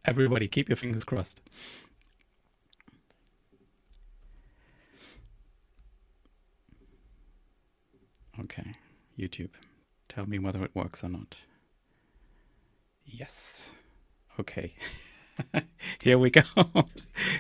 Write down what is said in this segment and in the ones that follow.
Everybody, keep your fingers crossed. Okay, YouTube, tell me whether it works or not. Yes. Okay. Here we go.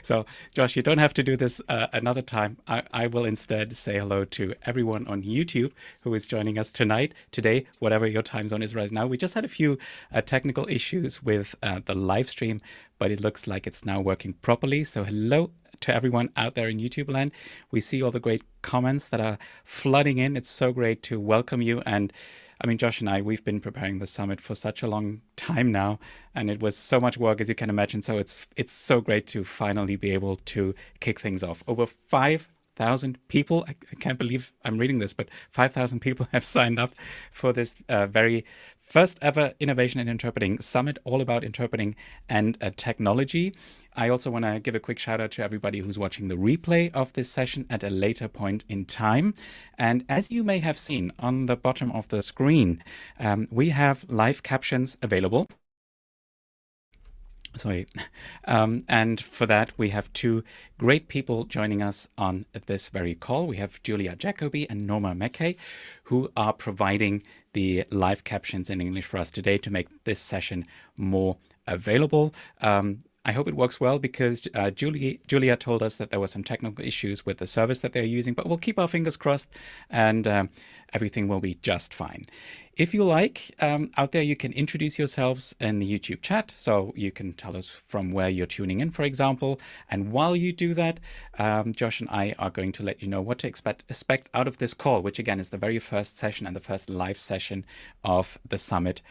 So, Josh, you don't have to do this another time. I will instead say hello to everyone on YouTube who is joining us tonight, today, whatever your time zone is right now. We just had a few technical issues with the live stream, but it looks like it's now working properly. So, hello to everyone out there in YouTube land. We see all the great comments that are flooding in. It's so great to welcome you. And I mean, Josh and I, we've been preparing the summit for such a long time now, and it was so much work, as you can imagine. So it's so great to finally be able to kick things off. Over 5,000 people, I can't believe I'm reading this, but 5,000 people have signed up for this very first ever Innovation in Interpreting Summit, all about interpreting and technology. I also want to give a quick shout out to everybody who's watching the replay of this session at a later point in time. And as you may have seen on the bottom of the screen, we have live captions available. Sorry. And for that, we have two great people joining us on this very call. We have Julia Jacobi and Norma McKay, who are providing the live captions in English for us today to make this session more available. I hope it works well because Julia told us that there were some technical issues with the service that they're using, but we'll keep our fingers crossed and everything will be just fine. If you like, out there, you can introduce yourselves in the YouTube chat. So you can tell us from where you're tuning in, for example. And while you do that, Josh and I are going to let you know what to expect out of this call, which again is the very first session and the first live session of the summit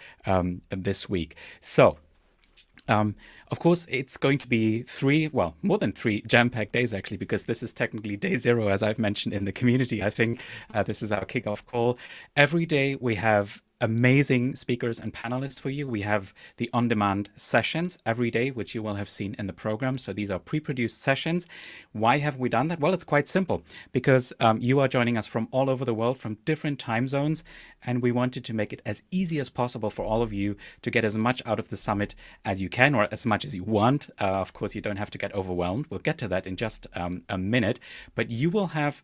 this week. So, of course, it's going to be more than three jam-packed days, actually, because this is technically day zero, as I've mentioned in the community. I think this is our kickoff call. Every day we have amazing speakers and panelists for you. We have the on-demand sessions every day, which you will have seen in the program. So these are pre-produced sessions. Why have we done that? Well, it's quite simple because you are joining us from all over the world, from different time zones, and we wanted to make it as easy as possible for all of you to get as much out of the summit as you can, or as much as you want. Of course, you don't have to get overwhelmed. We'll get to that in just a minute, but you will have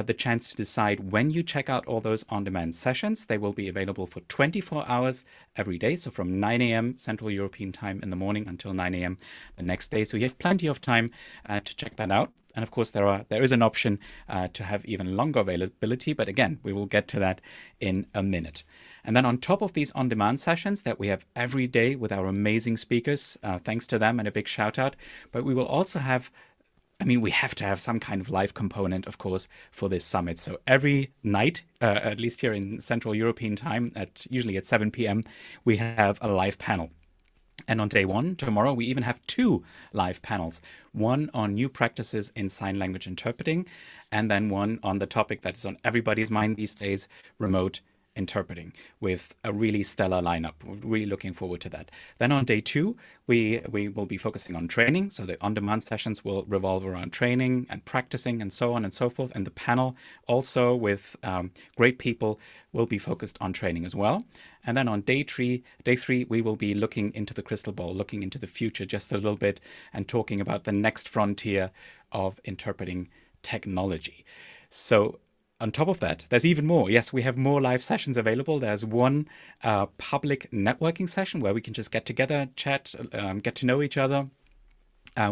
the chance to decide when you check out all those on-demand sessions. They will be available for 24 hours every day. So from 9 a.m. Central European time in the morning until 9 a.m. the next day. So you have plenty of time to check that out. And of course, there is an option to have even longer availability. But again, we will get to that in a minute. And then on top of these on-demand sessions that we have every day with our amazing speakers, thanks to them and a big shout out. But we will also have, we have to have some kind of live component, of course, for this summit. So every night, at least here in Central European time, usually at 7 p.m., we have a live panel. And on day one, tomorrow, we even have two live panels, one on new practices in sign language interpreting, and then one on the topic that is on everybody's mind these days, remote interpreting, with a really stellar lineup. We're really looking forward to that. Then on day two, we will be focusing on training. So the on-demand sessions will revolve around training and practicing and so on and so forth. And the panel also with great people will be focused on training as well. And then on day three, we will be looking into the crystal ball, looking into the future just a little bit and talking about the next frontier of interpreting technology. So on top of that, there's even more. Yes, we have more live sessions available. There's one public networking session where we can just get together, chat, get to know each other,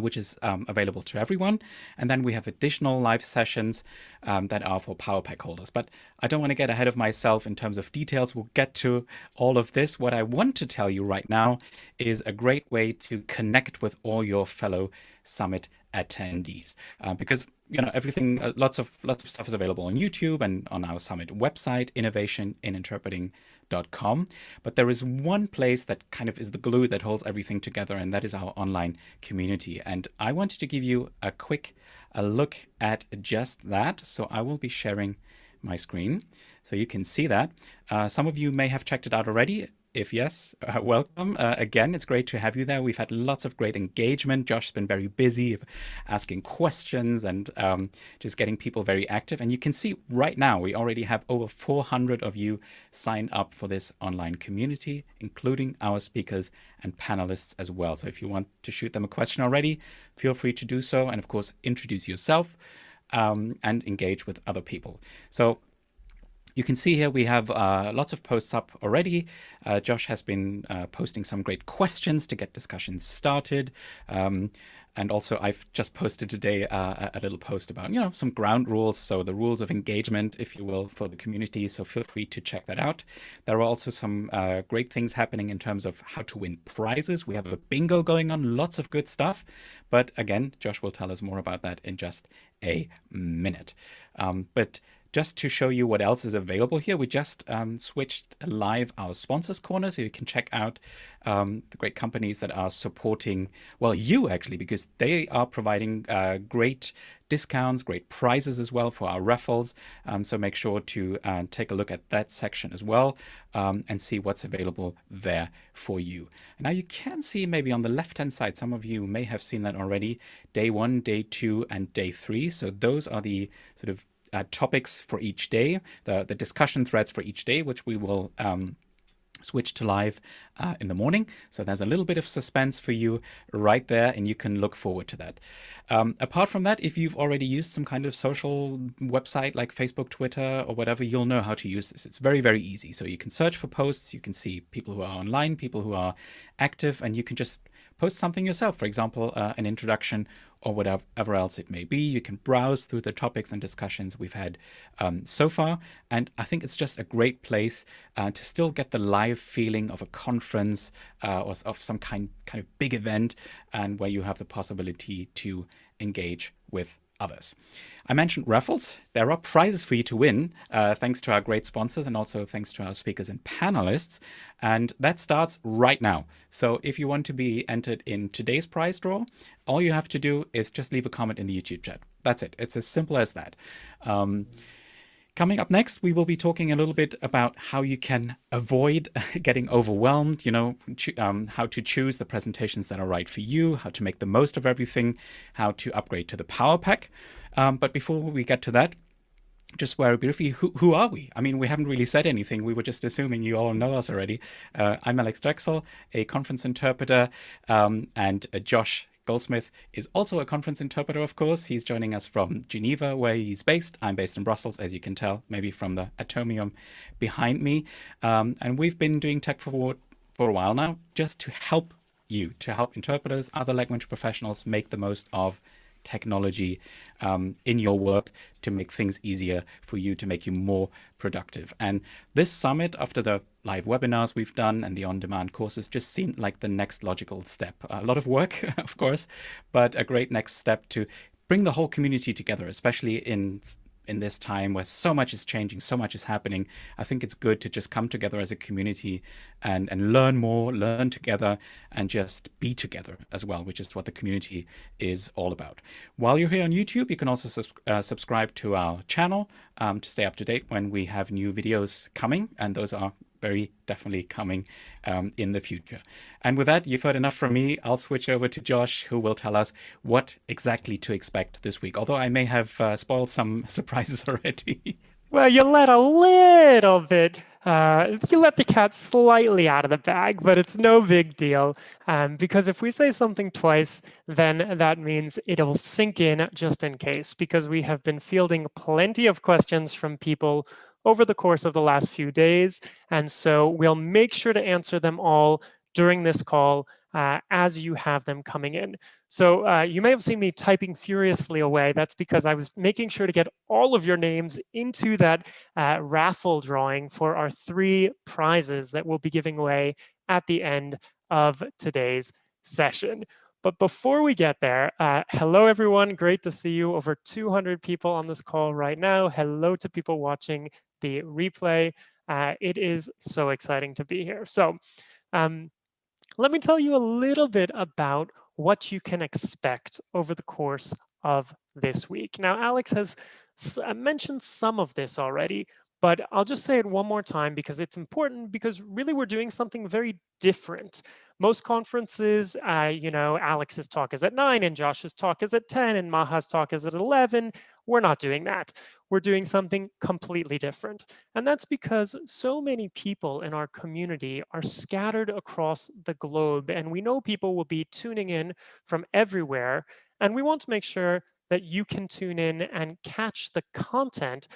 which is available to everyone. And then we have additional live sessions that are for PowerPack holders. But I don't want to get ahead of myself in terms of details. We'll get to all of this. What I want to tell you right now is a great way to connect with all your fellow summit attendees, because everything, lots of stuff is available on YouTube and on our summit website, innovationininterpreting.com. But there is one place that kind of is the glue that holds everything together, and that is our online community. And I wanted to give you a quick look at just that. So I will be sharing my screen so you can see that. Some of you may have checked it out already. If yes, welcome. Again, it's great to have you there. We've had lots of great engagement. Josh's been very busy asking questions and just getting people very active. And you can see right now, we already have over 400 of you signed up for this online community, including our speakers and panelists as well. So if you want to shoot them a question already, feel free to do so. And of course, introduce yourself and engage with other people. So you can see here we have lots of posts up already. Josh has been posting some great questions to get discussions started. And also I've just posted today a little post about, some ground rules. So the rules of engagement, if you will, for the community. So feel free to check that out. There are also some great things happening in terms of how to win prizes. We have a bingo going on, lots of good stuff. But again, Josh will tell us more about that in just a minute. But just to show you what else is available here, we just switched live our sponsors corner, so you can check out the great companies that are supporting, well, you actually, because they are providing great discounts, great prizes as well for our raffles. So make sure to take a look at that section as well and see what's available there for you. Now you can see maybe on the left-hand side, some of you may have seen that already, day 1, day 2, and day 3. So those are the sort of topics for each day, the discussion threads for each day, which we will switch to live in the morning. So there's a little bit of suspense for you right there, and you can look forward to that. Apart from that, if you've already used some kind of social website like Facebook, Twitter, or whatever, you'll know how to use this. It's very, very easy. So you can search for posts, you can see people who are online, people who are active, and you can just post something yourself, for example, an introduction or whatever else it may be. You can browse through the topics and discussions we've had so far. And I think it's just a great place to still get the live feeling of a conference or of some kind of big event, and where you have the possibility to engage with others. I mentioned raffles. There are prizes for you to win, thanks to our great sponsors and also thanks to our speakers and panelists. And that starts right now. So if you want to be entered in today's prize draw, all you have to do is just leave a comment in the YouTube chat. That's it. It's as simple as that. Coming up next, we will be talking a little bit about how you can avoid getting overwhelmed, how to choose the presentations that are right for you, how to make the most of everything, how to upgrade to the Power Pack. But before we get to that, just very briefly, who are we? I mean, we haven't really said anything. We were just assuming you all know us already. I'm Alex Drexel, a conference interpreter, and Josh Goldsmith is also a conference interpreter, of course. He's joining us from Geneva, where he's based. I'm based in Brussels, as you can tell, maybe from the Atomium behind me. And we've been doing Tech Forward for a while now, just to help you, to help interpreters, other language professionals make the most of technology in your work to make things easier for you, to make you more productive. And this summit, after the live webinars we've done and the on-demand courses, just seemed like the next logical step. A lot of work, of course, but a great next step to bring the whole community together, especially in this time where so much is changing, so much is happening. I think it's good to just come together as a community and learn more, learn together, and just be together as well, which is what the community is all about. While you're here on YouTube, you can also subscribe to our channel to stay up to date when we have new videos coming, and those are very definitely coming in the future. And with that, you've heard enough from me. I'll switch over to Josh, who will tell us what exactly to expect this week, although I may have spoiled some surprises already. Well, you let a little bit, you let the cat slightly out of the bag, but it's no big deal. Because if we say something twice, then that means it'll sink in just in case, because we have been fielding plenty of questions from people over the course of the last few days. And so we'll make sure to answer them all during this call as you have them coming in. So you may have seen me typing furiously away. That's because I was making sure to get all of your names into that raffle drawing for our 3 prizes that we'll be giving away at the end of today's session. But before we get there, hello everyone, great to see you. Over 200 people on this call right now. Hello to people watching the replay. It is so exciting to be here. So let me tell you a little bit about what you can expect over the course of this week. Now, Alex has mentioned some of this already, But I'll just say it one more time because it's important, because really we're doing something very different. Most conferences, Alex's talk is at 9 and Josh's talk is at 10 and Maha's talk is at 11. We're not doing that. We're doing something completely different. And that's because so many people in our community are scattered across the globe, and we know people will be tuning in from everywhere. And we want to make sure that you can tune in and catch the content,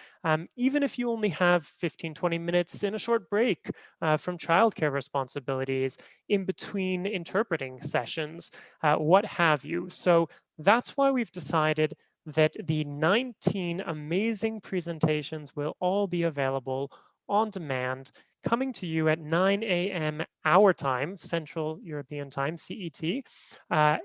even if you only have 15, 20 minutes in a short break from childcare responsibilities, in between interpreting sessions, what have you. So that's why we've decided that the 19 amazing presentations will all be available on demand, coming to you at 9 a.m. our time, Central European Time, CET,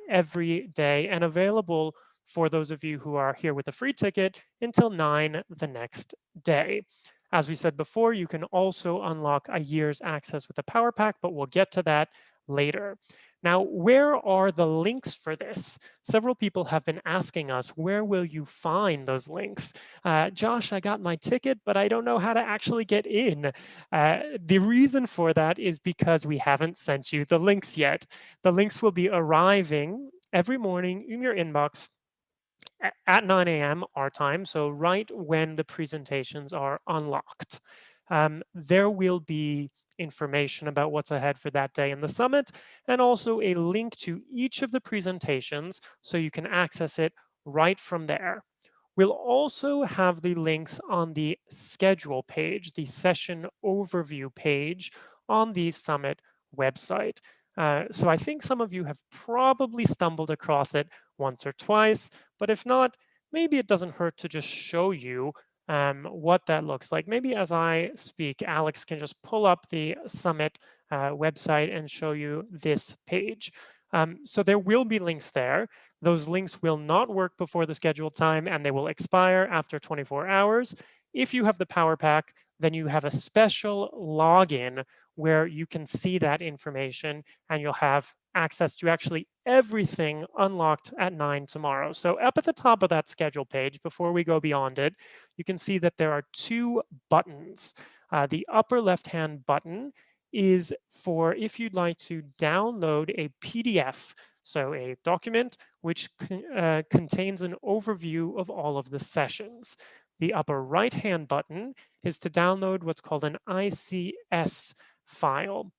every day, and available for those of you who are here with a free ticket until 9 the next day. As we said before, you can also unlock a year's access with the Power Pack, but we'll get to that later. Now, where are the links for this? Several people have been asking us, where will you find those links? Josh, I got my ticket, but I don't know how to actually get in. The reason for that is because we haven't sent you the links yet. The links will be arriving every morning in your inbox at 9 a.m. our time, so right when the presentations are unlocked. There will be information about what's ahead for that day in the summit, and also a link to each of the presentations so you can access it right from there. We'll also have the links on the schedule page, the session overview page on the summit website. So I think some of you have probably stumbled across it once or twice, but if not, maybe it doesn't hurt to just show you what that looks like. Maybe as I speak, Alex can just pull up the summit website and show you this page. So there will be links there. Those links will not work before the scheduled time, and they will expire after 24 hours. If you have the Power Pack, then you have a special login where you can see that information, and you'll have access to actually everything unlocked at 9 tomorrow. So up at the top of that schedule page, before we go beyond it, you can see that there are two buttons. The upper left-hand button is for if you'd like to download a PDF, so a document which contains an overview of all of the sessions. The upper right-hand button is to download what's called an ICS file.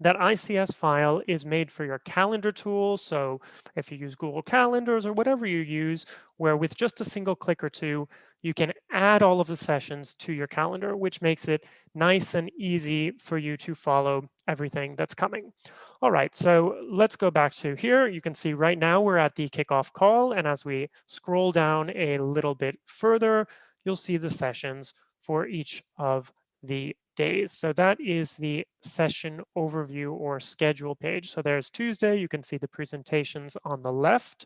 That ICS file is made for your calendar tool. So if you use Google Calendars or whatever you use, where with just a single click or two, you can add all of the sessions to your calendar, which makes it nice and easy for you to follow everything that's coming. All right, so let's go back to here. You can see right now we're at the kickoff call. And as we scroll down a little bit further, you'll see the sessions for each of the days. So that is the session overview or schedule page. So there's Tuesday. You can see the presentations on the left.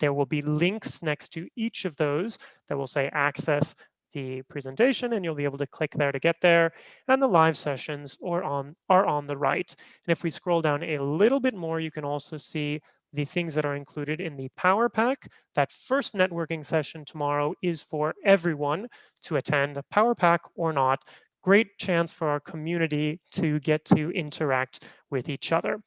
There will be links next to each of those that will say access the presentation, and you'll be able to click there to get there. And the live sessions are on the right. And if we scroll down a little bit more, you can also see the things that are included in the Power Pack. That first networking session tomorrow is for everyone to attend, Power Pack or not. Great chance for our community to get to interact with each other.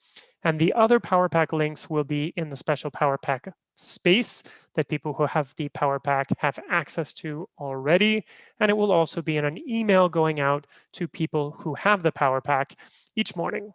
And the other Power Pack links will be in the special Power Pack space that people who have the Power Pack have access to already. And it will also be in an email going out to people who have the Power Pack each morning.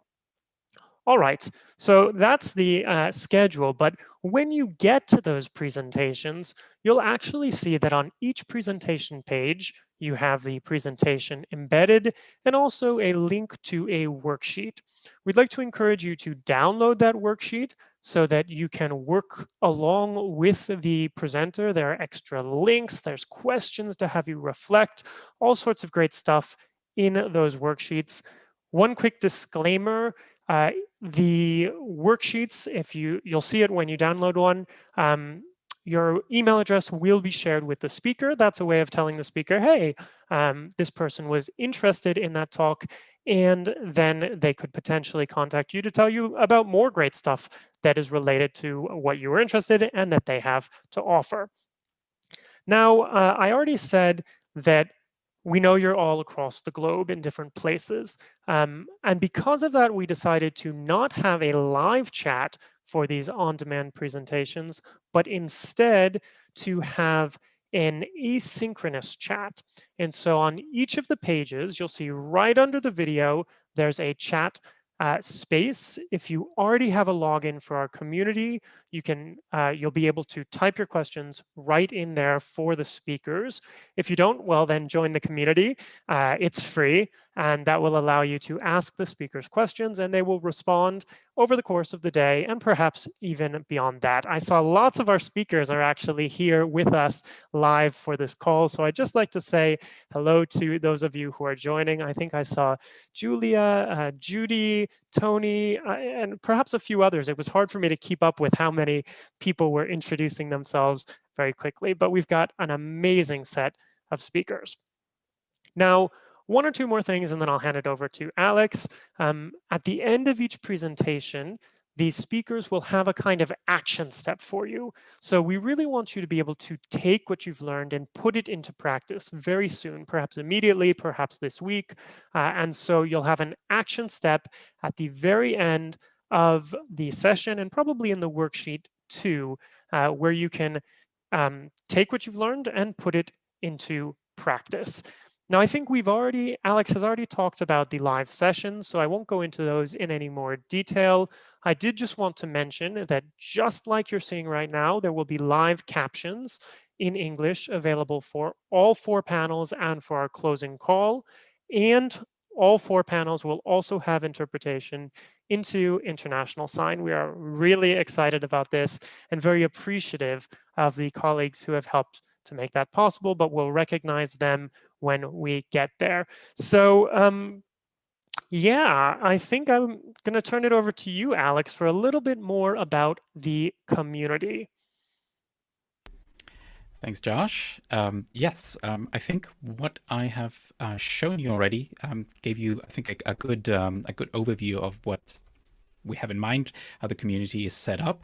All right, so that's the schedule, but when you get to those presentations, you'll actually see that on each presentation page, you have the presentation embedded and also a link to a worksheet. We'd like to encourage you to download that worksheet so that you can work along with the presenter. There are extra links, there's questions to have you reflect, all sorts of great stuff in those worksheets. One quick disclaimer, the worksheets, you'll see it when you download one, your email address will be shared with the speaker. That's a way of telling the speaker, hey, this person was interested in that talk, and then they could potentially contact you to tell you about more great stuff that is related to what you were interested in and that they have to offer. Now, I already said that we know you're all across the globe in different places. And because of that, we decided to not have a live chat for these on-demand presentations, but instead to have an asynchronous chat. And so on each of the pages, you'll see right under the video, there's a chat space. If you already have a login for our community, you'll be able to type your questions right in there for the speakers. If you don't, well, then join the community. It's free, and that will allow you to ask the speakers questions, and they will respond over the course of the day and perhaps even beyond that. I saw lots of our speakers are actually here with us live for this call. So I'd just like to say hello to those of you who are joining. I think I saw Julia, Judy, Tony, and perhaps a few others. It was hard for me to keep up with how many people were introducing themselves very quickly, but we've got an amazing set of speakers. Now, one or two more things, and then I'll hand it over to Alex. At the end of each presentation, these speakers will have a kind of action step for you. So we really want you to be able to take what you've learned and put it into practice very soon, perhaps immediately, perhaps this week. And so you'll have an action step at the very end of the session and probably in the worksheet too, where you can take what you've learned and put it into practice. Now, I think Alex has already talked about the live sessions, so I won't go into those in any more detail. I did just want to mention that just like you're seeing right now, there will be live captions in English available for all 4 panels and for our closing call. And all 4 panels will also have interpretation into International Sign. We are really excited about this and very appreciative of the colleagues who have helped to make that possible, but we'll recognize them when we get there. So yeah, I think I'm going to turn it over to you, Alex, for a little bit more about the community. Thanks, Josh. Yes, I think what I have shown you already gave you, I think, a good overview of what we have in mind, how the community is set up.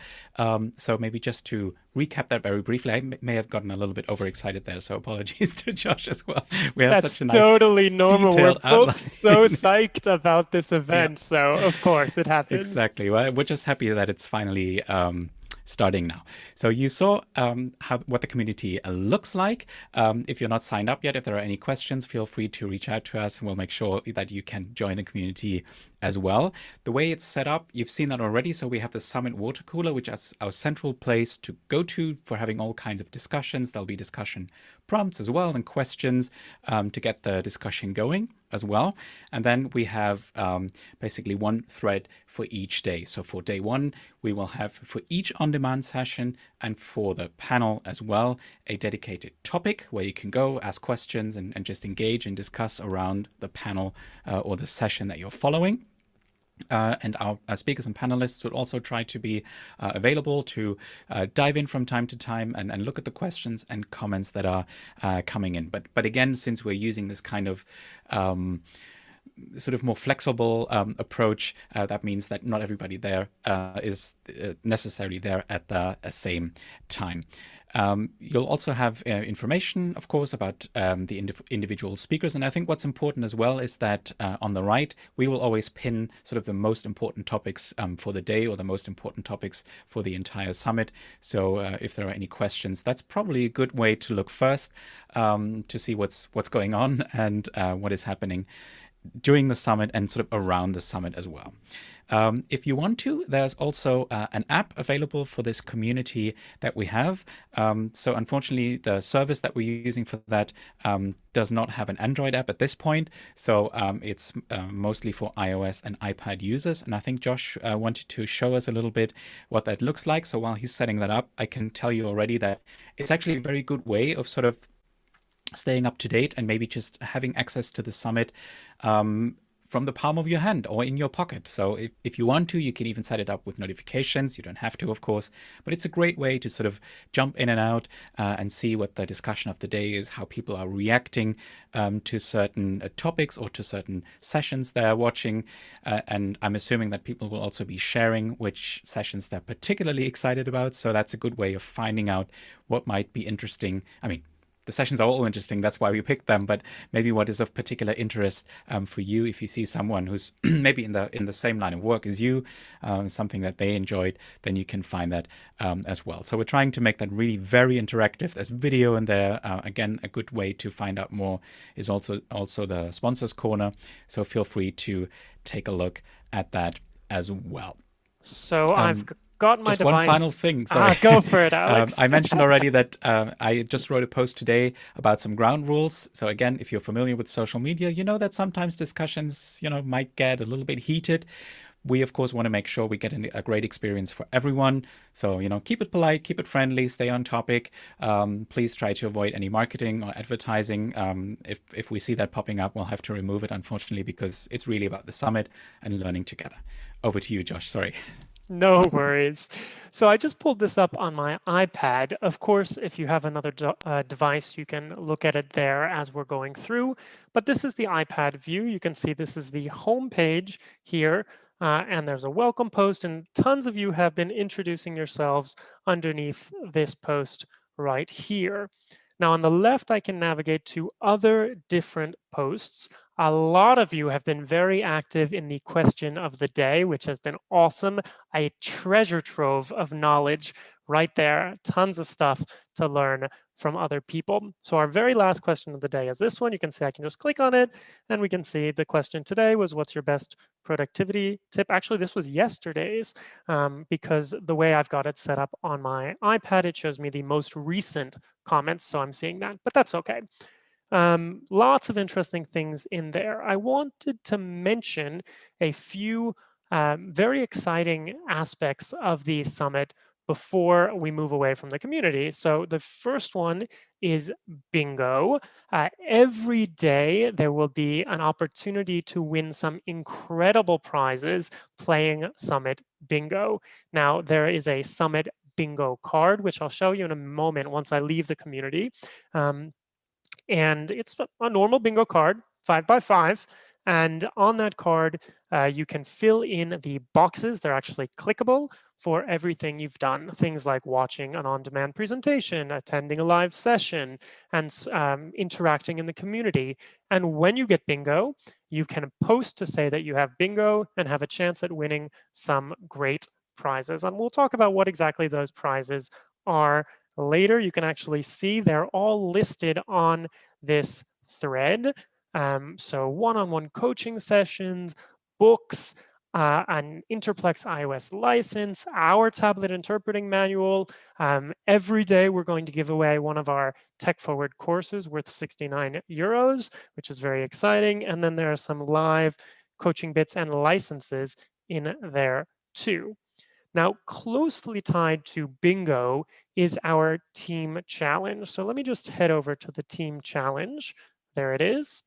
So maybe just to recap that very briefly, I may have gotten a little bit overexcited there, so apologies to Josh as well. We have That's such a nice, totally normal. We're both outline. so psyched about this event, so of course it happens. Exactly. Well, we're just happy that it's finally starting now. So you saw what the community looks like. If you're not signed up yet, if there are any questions, feel free to reach out to us and we'll make sure that you can join the community as well. The way it's set up, you've seen that already. So we have the Summit Water Cooler, which is our central place to go to for having all kinds of discussions. There'll be discussion prompts as well and questions to get the discussion going as well. And then we have basically one thread for each day. So for day 1, we will have for each on-demand session and for the panel as well, a dedicated topic where you can go ask questions and just engage and discuss around the panel or the session that you're following. And our speakers and panelists will also try to be available to dive in from time to time and look at the questions and comments that are coming in. But again, since we're using this kind of sort of more flexible approach, that means that not everybody there is necessarily there at the same time. You'll also have information, of course, about the individual speakers. And I think what's important as well is that on the right, we will always pin sort of the most important topics for the day or the most important topics for the entire summit. So if there are any questions, that's probably a good way to look first to see what's going on and what is happening during the summit and sort of around the summit as well. If you want to, there's also an app available for this community that we have. So unfortunately, the service that we're using for that does not have an Android app at this point. So it's mostly for iOS and iPad users. And I think Josh wanted to show us a little bit what that looks like. So while he's setting that up, I can tell you already that it's actually a very good way of sort of staying up to date and maybe just having access to the summit from the palm of your hand or in your pocket. So if you want to, you can even set it up with notifications. You don't have to, of course, but it's a great way to sort of jump in and out and see what the discussion of the day is, how people are reacting to certain topics or to certain sessions they're watching. And I'm assuming that people will also be sharing which sessions they're particularly excited about. So that's a good way of finding out what might be interesting. I mean, the sessions are all interesting. That's why we picked them. But maybe what is of particular interest for you, if you see someone who's maybe in the same line of work as you, something that they enjoyed, then you can find that as well. So we're trying to make that really very interactive. There's video in there. Again, a good way to find out more is also the sponsors corner. So feel free to take a look at that as well. So I've got my Just device. one final thing. Sorry. Go for it, Alex. I mentioned already that I just wrote a post today about some ground rules. So again, if you're familiar with social media, you know that sometimes discussions, might get a little bit heated. We, of course, want to make sure we get a great experience for everyone. So, keep it polite, keep it friendly, stay on topic. Please try to avoid any marketing or advertising. If we see that popping up, we'll have to remove it, unfortunately, because it's really about the summit and learning together. Over to you, Josh. Sorry. No worries. So I just pulled this up on my iPad. Of course, if you have another device, you can look at it there as we're going through. But this is the iPad view. You can see this is the home page here. And there's a welcome post, and tons of you have been introducing yourselves underneath this post right here. Now on the left, I can navigate to other different posts. A lot of you have been very active in the question of the day, which has been awesome. A treasure trove of knowledge right there. Tons of stuff to learn from other people. So our very last question of the day is this one. You can see I can just click on it and we can see the question today was, what's your best productivity tip? Actually, this was yesterday's because the way I've got it set up on my iPad, it shows me the most recent comments. So I'm seeing that, but that's okay. Lots of interesting things in there. I wanted to mention a few very exciting aspects of the summit before we move away from the community. So the first one is bingo. Every day there will be an opportunity to win some incredible prizes playing Summit Bingo. Now there is a Summit Bingo card, which I'll show you in a moment once I leave the community. And it's a normal bingo card, 5x5. And on that card, you can fill in the boxes. They're actually clickable for everything you've done. Things like watching an on-demand presentation, attending a live session, and interacting in the community. And when you get bingo, you can post to say that you have bingo and have a chance at winning some great prizes. And we'll talk about what exactly those prizes are later. You can actually see they're all listed on this thread. So one-on-one coaching sessions, books, an Interplex iOS license, our tablet interpreting manual. Every day we're going to give away one of our Tech Forward courses worth 69 euros, which is very exciting. And then there are some live coaching bits and licenses in there too. Now, closely tied to bingo is our team challenge. So let me just head over to the team challenge. There it is.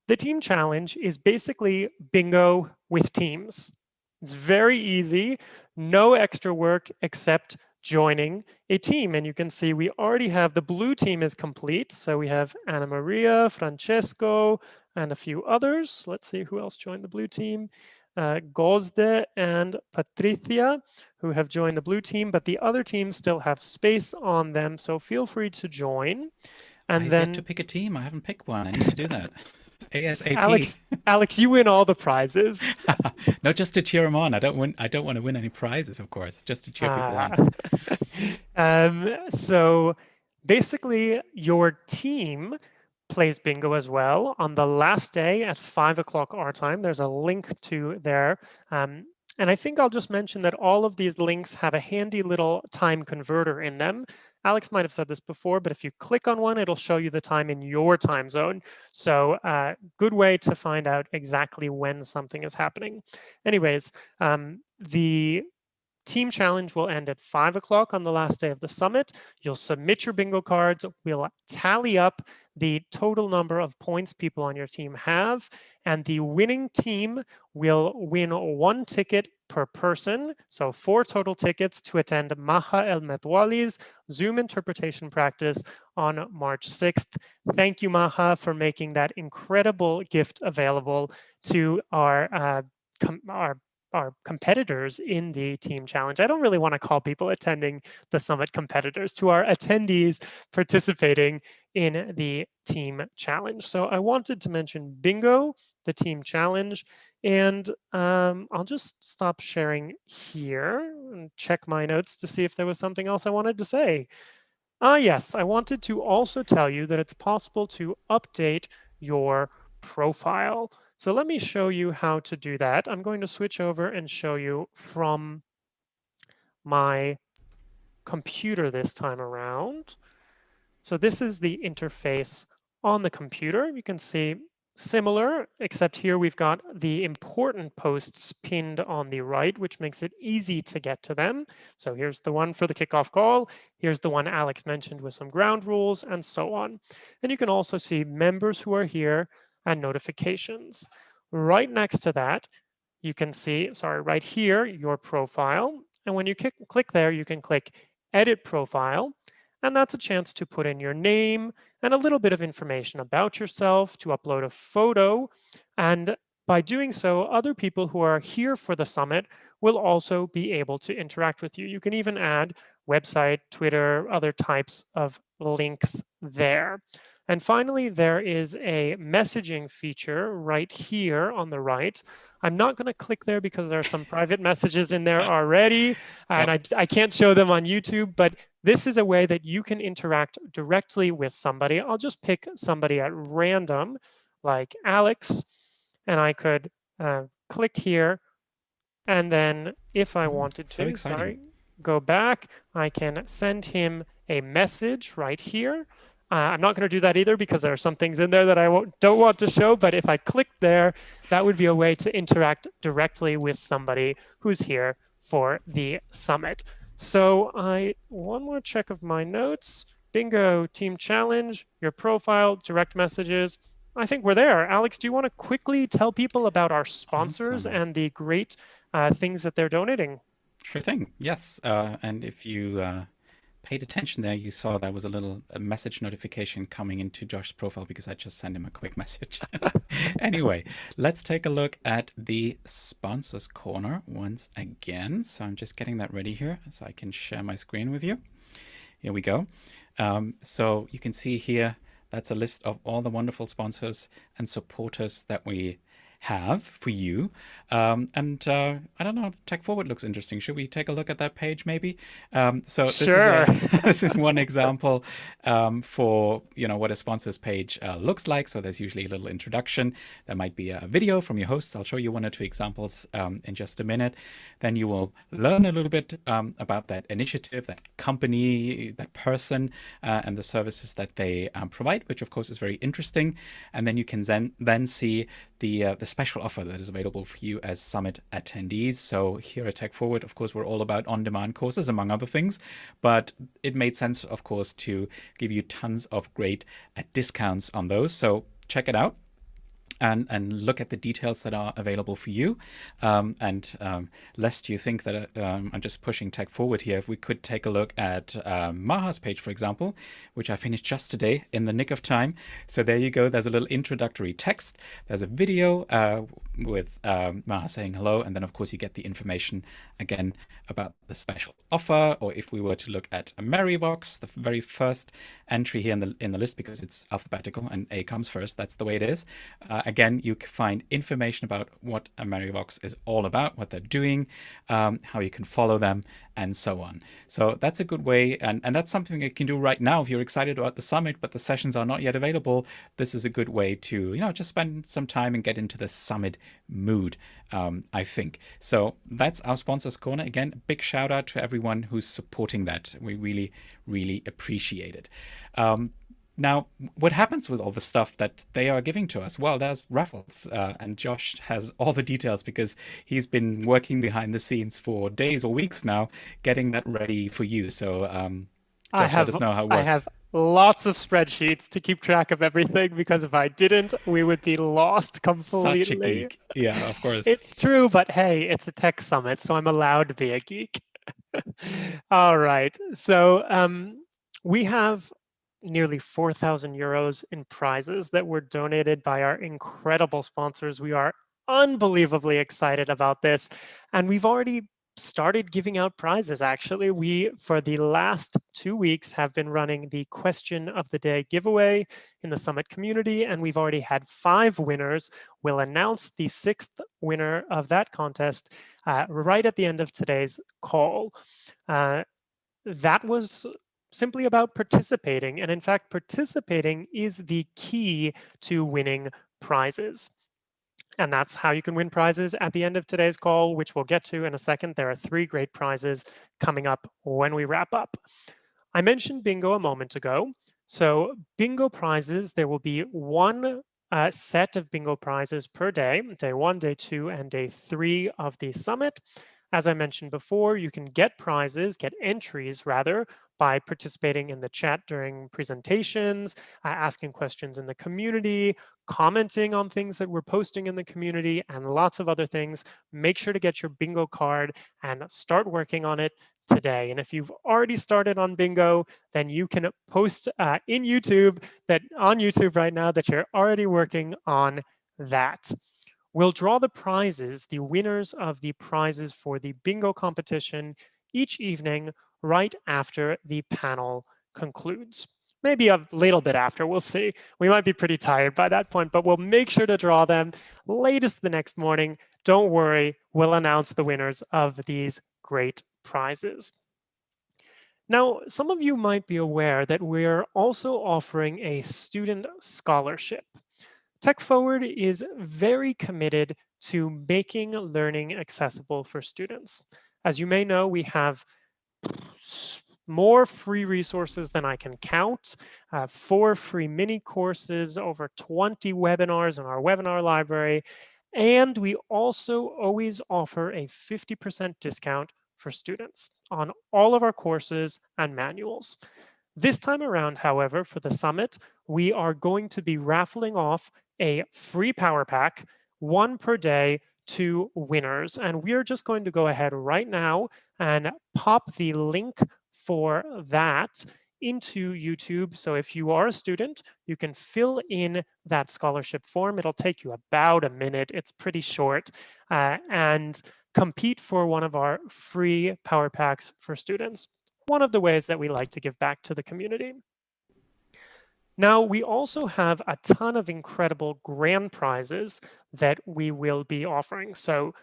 The team challenge is basically bingo with teams. It's very easy, no extra work except joining a team. And you can see we already have the blue team is complete. So we have Anna Maria, Francesco, and a few others. Let's see who else joined the blue team. Gozde and Patricia, who have joined the blue team, but the other teams still have space on them. So feel free to join. And I've then yet to pick a team. I haven't picked one. I need to do that. ASAP. Alex, you win all the prizes. No, just to cheer them on. I don't want to win any prizes, of course. Just to cheer people on. So basically, your team plays bingo as well on the last day at 5 o'clock our time. There's a link to there. And I think I'll just mention that all of these links have a handy little time converter in them. Alex might have said this before, but if you click on one, it'll show you the time in your time zone. So good way to find out exactly when something is happening. Anyways, the team challenge will end at 5 o'clock on the last day of the summit. You'll submit your bingo cards. We'll tally up the total number of points people on your team have, and the winning team will win 1 ticket per person, so 4 total tickets to attend Maha El Metwali's Zoom interpretation practice on March 6th. Thank you, Maha, for making that incredible gift available to our are competitors in the team challenge. I don't really want to call people attending the summit competitors, to our attendees participating in the team challenge. So I wanted to mention Bingo, the team challenge, and I'll just stop sharing here and check my notes to see if there was something else I wanted to say. Yes, I wanted to also tell you that it's possible to update your profile. So let me show you how to do that. I'm going to switch over and show you from my computer this time around. So this is the interface on the computer. You can see similar, except here we've got the important posts pinned on the right, which makes it easy to get to them. So here's the one for the kickoff call. Here's the one Alex mentioned with some ground rules and so on. And you can also see members who are here and notifications. Right next to that, you can see, right here, your profile. And when you click there, you can click Edit Profile. And that's a chance to put in your name and a little bit of information about yourself, to upload a photo. And by doing so, other people who are here for the summit will also be able to interact with you. You can even add website, Twitter, other types of links there. And finally, there is a messaging feature right here on the right. I'm not going to click there because there are some private messages in there already, and I can't show them on YouTube, but this is a way that you can interact directly with somebody. I'll just pick somebody at random, like Alex, and I could click here. And then if I wanted to, go back, I can send him a message right here. I'm not going to do that either because there are some things in there that I don't want to show. But if I click there, that would be a way to interact directly with somebody who's here for the summit. So one more check of my notes. Bingo, team challenge, your profile, direct messages. I think we're there. Alex, do you want to quickly tell people about our sponsors and the great things that they're donating? Sure thing. Yes. And if you paid attention there, you saw there was a message notification coming into Josh's profile because I just sent him a quick message. Anyway, let's take a look at the sponsors corner once again. So I'm just getting that ready here so I can share my screen with you. Here we go. So you can see here, that's a list of all the wonderful sponsors and supporters that we have for you. I don't know, Tech Forward looks interesting. Should we take a look at that page maybe? Sure. This is one example for what a sponsors page looks like. So there's usually a little introduction. There might be a video from your hosts. I'll show you one or two examples in just a minute. Then you will learn a little bit about that initiative, that company, that person, and the services that they provide, which of course is very interesting. And then you can then see the special offer that is available for you as summit attendees. So here at Tech Forward, of course, we're all about on-demand courses, among other things, but it made sense, of course, to give you tons of great discounts on those. So check it out. And look at the details that are available for you. Lest you think that I'm just pushing Tech Forward here, if we could take a look at Maha's page, for example, which I finished just today in the nick of time. So there you go. There's a little introductory text. There's a video with Maha saying hello. And then, of course, you get the information again about the special offer. Or if we were to look at AmeriVox, the very first entry here in the list, because it's alphabetical and A comes first, that's the way it is. Again, you can find information about what AmeriVox is all about, what they're doing, how you can follow them, and so on. So that's a good way, and that's something you can do right now if you're excited about the summit, but the sessions are not yet available. This is a good way to, just spend some time and get into the summit mood, I think. So that's our Sponsors Corner. Again, a big shout out to everyone who's supporting that. We really, really appreciate it. Now, what happens with all the stuff that they are giving to us? Well, there's raffles, and Josh has all the details because he's been working behind the scenes for days or weeks now, getting that ready for you. So, Josh, let us know how it works. I have lots of spreadsheets to keep track of everything because if I didn't, we would be lost completely. Such a geek. Yeah, of course. It's true, but hey, it's a tech summit, so I'm allowed to be a geek. All right. So we have nearly 4,000 euros in prizes that were donated by our incredible sponsors. We are unbelievably excited about this. And we've already started giving out prizes, actually. We, for the last 2 weeks, have been running the Question of the Day giveaway in the Summit community, and we've already had 5 winners. We'll announce the 6th winner of that contest right at the end of today's call. That was simply about participating. And in fact, participating is the key to winning prizes. And that's how you can win prizes at the end of today's call, which we'll get to in a second. There are 3 great prizes coming up when we wrap up. I mentioned bingo a moment ago. So bingo prizes, there will be one set of bingo prizes per day 1, day 2, and day 3 of the summit. As I mentioned before, you can get prizes, get entries rather, by participating in the chat during presentations, asking questions in the community, commenting on things that we're posting in the community, and lots of other things. Make sure to get your bingo card and start working on it today. And if you've already started on bingo, then you can post on YouTube right now that you're already working on that. We'll draw the prizes, the winners of the prizes for the bingo competition each evening right after the panel concludes. Maybe a little bit after, we'll see. We might be pretty tired by that point, but we'll make sure to draw them latest the next morning. Don't worry, we'll announce the winners of these great prizes. Now, some of you might be aware that we're also offering a student scholarship. Tech Forward is very committed to making learning accessible for students. As you may know, we have more free resources than I can count, 4 free mini courses, over 20 webinars in our webinar library, and we also always offer a 50% discount for students on all of our courses and manuals. This time around, however, for the summit, we are going to be raffling off a free power pack, 1 per day, to winners. And we're just going to go ahead right now and pop the link for that into YouTube. So if you are a student, you can fill in that scholarship form. It'll take you about a minute. It's pretty short. And compete for one of our free power packs for students. One of the ways that we like to give back to the community. Now, we also have a ton of incredible grand prizes that we will be offering. So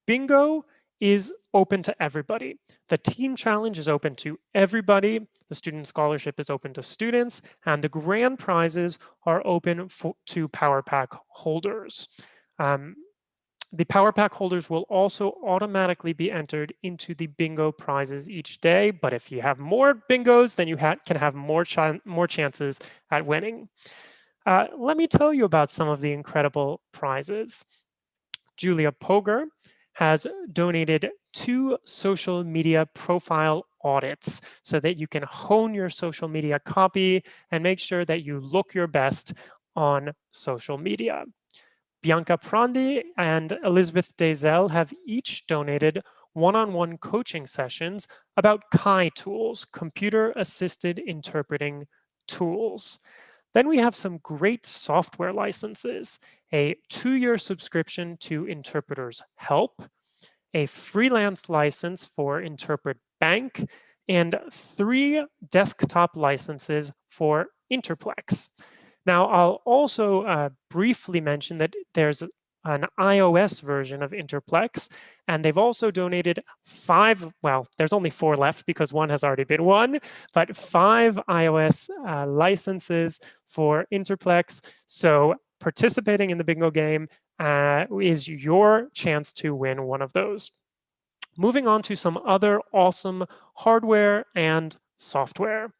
bingo is open to everybody. The team challenge is open to everybody. The student scholarship is open to students, and the grand prizes are open to Power Pack holders. The Power Pack holders will also automatically be entered into the bingo prizes each day. But if you have more bingos, then you can have more chances at winning. Let me tell you about some of the incredible prizes. Julia Poger has donated 2 social media profile audits so that you can hone your social media copy and make sure that you look your best on social media. Bianca Prandi and Elizabeth Dazel have each donated one-on-one coaching sessions about CAI tools, computer-assisted interpreting tools. Then we have some great software licenses, a 2-year subscription to Interpreters Help, a freelance license for Interpret Bank, and 3 desktop licenses for Interplex. Now, I'll also briefly mention that there's an iOS version of Interplex, and they've also donated 5, well, there's only 4 left because 1 has already been won, but 5 iOS licenses for Interplex. So participating in the bingo game is your chance to win one of those. Moving on to some other awesome hardware and software.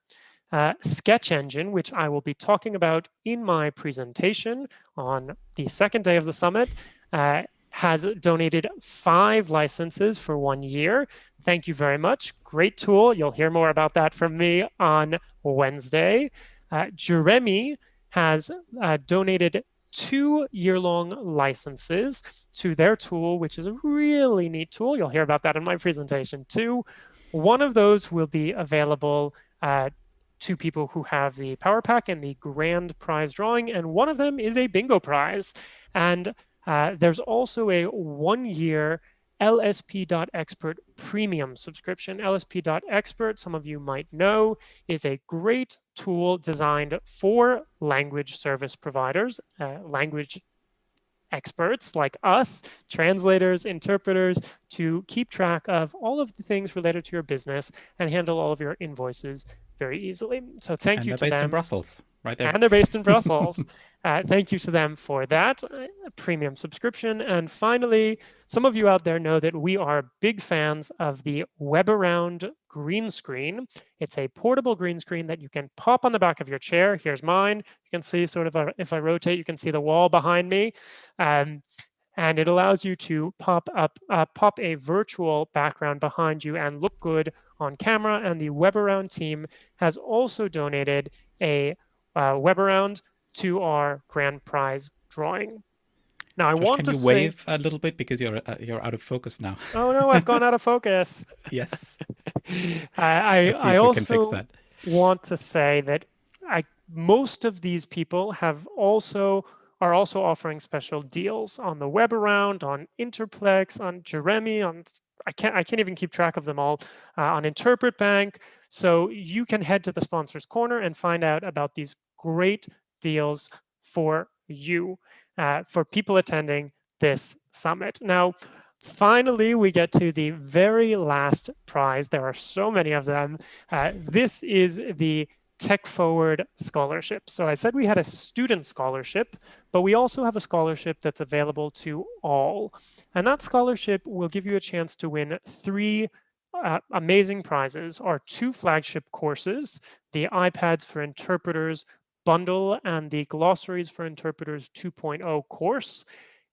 Sketch Engine, which I will be talking about in my presentation on the 2nd day of the summit, has donated 5 licenses for 1 year. Thank you very much. Great tool. You'll hear more about that from me on Wednesday. Jeremy has donated 2 year-long licenses to their tool, which is a really neat tool. You'll hear about that in my presentation too. One of those will be available to people who have the Power Pack and the grand prize drawing, and one of them is a bingo prize. And There's also a 1-year LSP.expert premium subscription. LSP.expert, some of you might know, is a great tool designed for language service providers, language experts like us, translators, interpreters, to keep track of all of the things related to your business and handle all of your invoices very easily. So thank And you they're to based in them. Brussels, right there. And they're based in Brussels. Thank you to them for that premium subscription. And finally, some of you out there know that we are big fans of the WebAround green screen. It's a portable green screen that you can pop on the back of your chair. Here's mine. You can see sort of, if I rotate, you can see the wall behind me. And it allows you to pop a virtual background behind you and look good on camera. And the WebAround team has also donated a WebAround to our grand prize drawing. Now, I Josh, want can to you say, wave a little bit because you're out of focus now? oh no, I've gone out of focus. Yes. Let's see I if we can fix also that. want to say that most of these people are also offering special deals on the WebAround, on Interplex, on Jeremy, on I can't even keep track of them all, on Interpret Bank. So you can head to the sponsors corner and find out about these great deals for you, for people attending this summit. Now, finally, we get to the very last prize. There are so many of them. This is the Tech Forward Scholarship. So I said we had a student scholarship, but we also have a scholarship that's available to all. And that scholarship will give you a chance to win 3 amazing prizes: our 2 flagship courses, the iPads for Interpreters bundle and the Glossaries for Interpreters 2.0 course.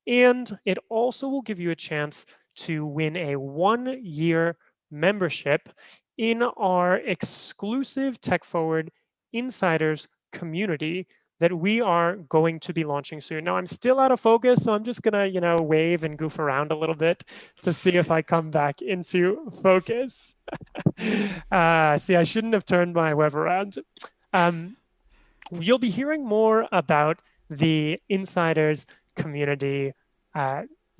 And it also will give you a chance to win a 1-year membership in our exclusive Tech Forward Insiders community that we are going to be launching soon. Now, I'm still out of focus, so I'm just gonna, wave and goof around a little bit to see if I come back into focus. See, I shouldn't have turned my web around. You'll be hearing more about the Insiders community